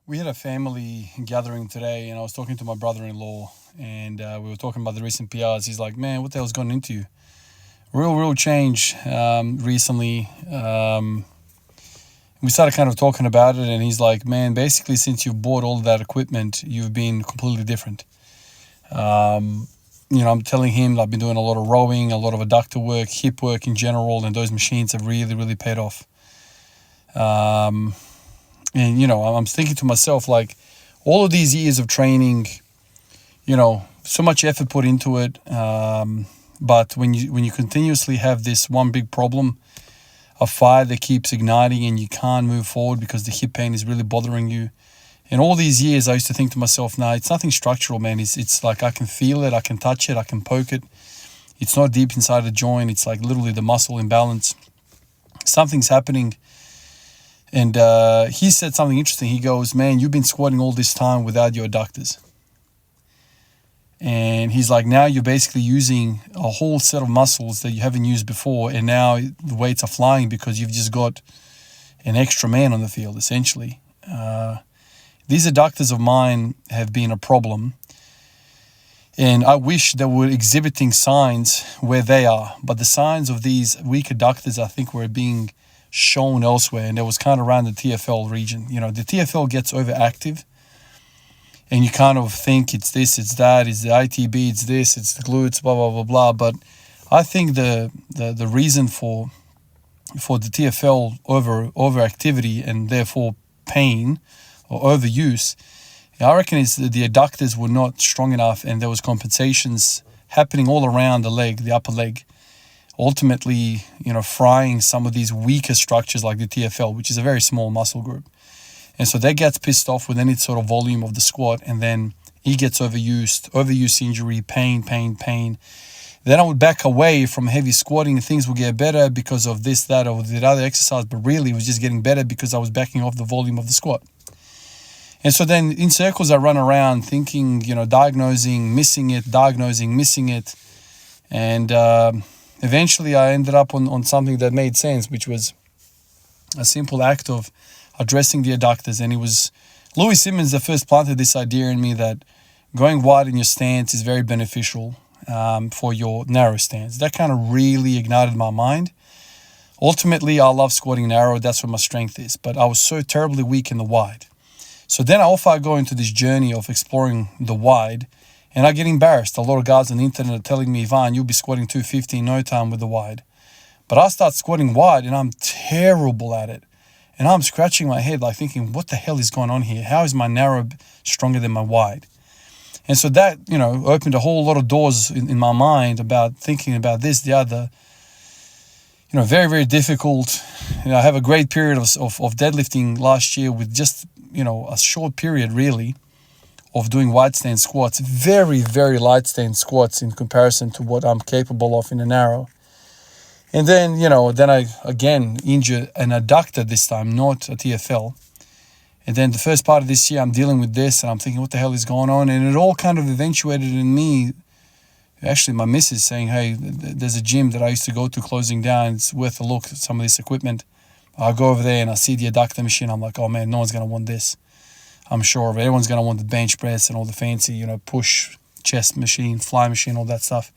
We had a family gathering today, and I was talking to my brother-in-law, and we were talking about the recent PRs. He's like, "Man, what the hell's gone into you? Real change recently." We started kind of talking about it, and he's like, "Man, basically, since you've bought all that equipment, you've been completely different." I'm telling him I've been doing a lot of rowing, a lot of adductor work, hip work in general, and those machines have really paid off. I'm thinking to myself, like, all of these years of training, so much effort put into it. But when you continuously have this one big problem, a fire that keeps igniting and you can't move forward because the hip pain is really bothering you. And all these years, I used to think to myself, nah, it's nothing structural, man. It's like I can feel it, I can touch it, I can poke it. It's not deep inside the joint. It's like literally the muscle imbalance. Something's happening. And he said something interesting. He goes, "Man, you've been squatting all this time without your adductors." And he's like, now you're basically using a whole set of muscles that you haven't used before, and now the weights are flying because you've just got an extra man on the field, essentially. These adductors of mine have been a problem, and I wish they were exhibiting signs where they are. But the signs of these weak adductors, I think, were being shown elsewhere, and it was kind of around the TFL region. The TFL gets overactive, and you kind of think it's this, it's that, it's the ITB, it's this, it's the glutes, blah blah blah blah. But I think the reason for the TFL overactivity and therefore pain or overuse, I reckon is that the adductors were not strong enough, and there was compensations happening all around the leg, the upper leg, ultimately, frying some of these weaker structures like the TFL, which is a very small muscle group. And so that gets pissed off with any sort of volume of the squat, and then he gets overuse injury, pain. Then I would back away from heavy squatting, and things would get better because of this, that, or the other exercise, but really it was just getting better because I was backing off the volume of the squat. And so then in circles I run around thinking, diagnosing, missing it. And eventually I ended up on something that made sense, which was a simple act of addressing the adductors. And it was Louie Simmons that first planted this idea in me that going wide in your stance is very beneficial for your narrow stance. That kind of really ignited my mind. Ultimately, I love squatting narrow. That's where my strength is. But I was so terribly weak in the wide. So then I go into this journey of exploring the wide, and I get embarrassed. A lot of guys on the internet are telling me, "Ivan, you'll be squatting 250 in no time with the wide." But I start squatting wide, and I'm terrible at it. And I'm scratching my head, like thinking, what the hell is going on here? How is my narrow stronger than my wide? And so that, opened a whole lot of doors in my mind about thinking about this, the other. Very, very difficult. I have a great period of deadlifting last year with just, a short period really of doing wide stance squats. Very, very light stance squats in comparison to what I'm capable of in a narrow. And then, then I again injured an adductor this time, not a TFL. And then the first part of this year, I'm dealing with this, and I'm thinking, what the hell is going on? And it all kind of eventuated in me, actually my missus saying, "Hey, there's a gym that I used to go to closing down. It's worth a look at some of this equipment." I go over there and I see the adductor machine. I'm like, oh man, no one's going to want this. I'm sure of it. Everyone's going to want the bench press and all the fancy, push chest machine, fly machine, all that stuff.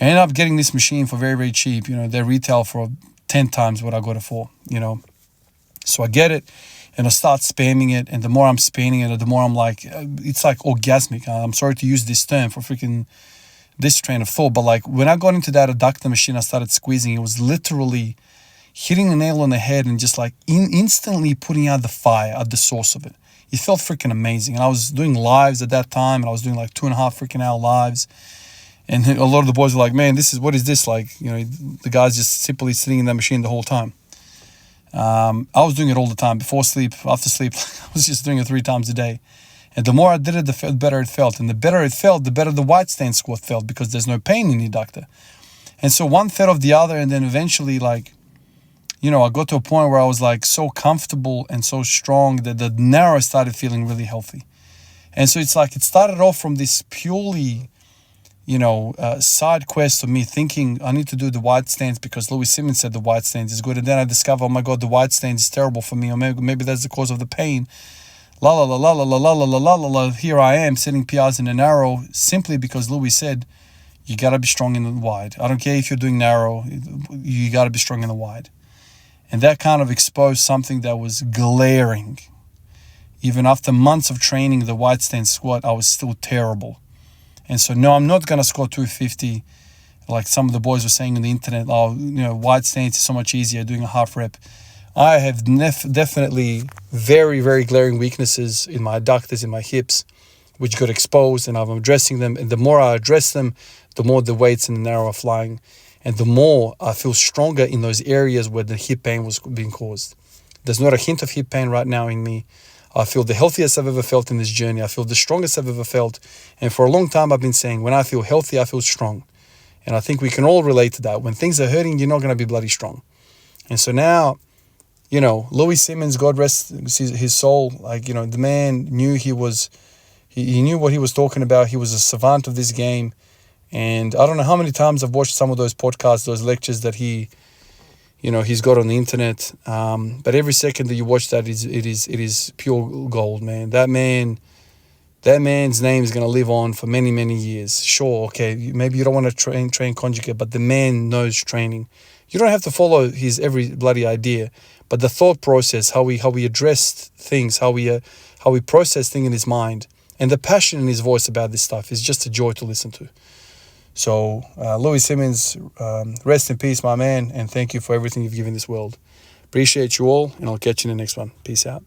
I ended up getting this machine for very, very cheap. They retail for 10 times what I got it for, So I get it and I start spamming it. And the more I'm spamming it, the more I'm like, it's like orgasmic. I'm sorry to use this term for freaking this train of thought. But like when I got into that adductor machine, I started squeezing. It was literally hitting the nail on the head and just like instantly putting out the fire at the source of it. It felt freaking amazing. And I was doing lives at that time, and I was doing like 2.5 freaking hour lives. And a lot of the boys were like, "Man, what is this like?" The guys just simply sitting in that machine the whole time. I was doing it all the time, before sleep, after sleep. I was just doing it 3 times a day. And the more I did it, the better it felt. And the better it felt, the better the wide stance squat felt, because there's no pain in the adductor. And so one fed off the other, and then eventually I got to a point where I was like so comfortable and so strong that the narrow started feeling really healthy. And so it's like it started off from this purely, side quest of me thinking I need to do the wide stance because Louie Simmons said the wide stance is good. And then I discover, oh my God, the wide stance is terrible for me. Or maybe that's the cause of the pain. La la la la la la la la la la la. Here I am setting PRs in the narrow simply because Louie said, you got to be strong in the wide. I don't care if you're doing narrow, you got to be strong in the wide. And that kind of exposed something that was glaring. Even after months of training the wide stance squat, I was still terrible. And so, no, I'm not going to squat 250 like some of the boys were saying on the internet. Oh, wide stance is so much easier doing a half rep. I have definitely very, very glaring weaknesses in my adductors, in my hips, which got exposed, and I'm addressing them. And the more I address them, the more the weights in the narrow are flying, and the more I feel stronger in those areas where the hip pain was being caused. There's not a hint of hip pain right now in me. I feel the healthiest I've ever felt in this journey. I feel the strongest I've ever felt. And for a long time, I've been saying, when I feel healthy, I feel strong. And I think we can all relate to that. When things are hurting, you're not going to be bloody strong. And so now, Louie Simmons, God rest his soul, the man knew he knew what he was talking about. He was a savant of this game. And I don't know how many times I've watched some of those podcasts, those lectures that he's got on the internet. But every second that you watch that, it is pure gold, man. That man's name is going to live on for many, many years. Sure, okay, maybe you don't want to train conjugate, but the man knows training. You don't have to follow his every bloody idea, but the thought process, how he addressed things, how he processed things in his mind, and the passion in his voice about this stuff is just a joy to listen to. So, Louie Simmons, rest in peace, my man, and thank you for everything you've given this world. Appreciate you all, and I'll catch you in the next one. Peace out.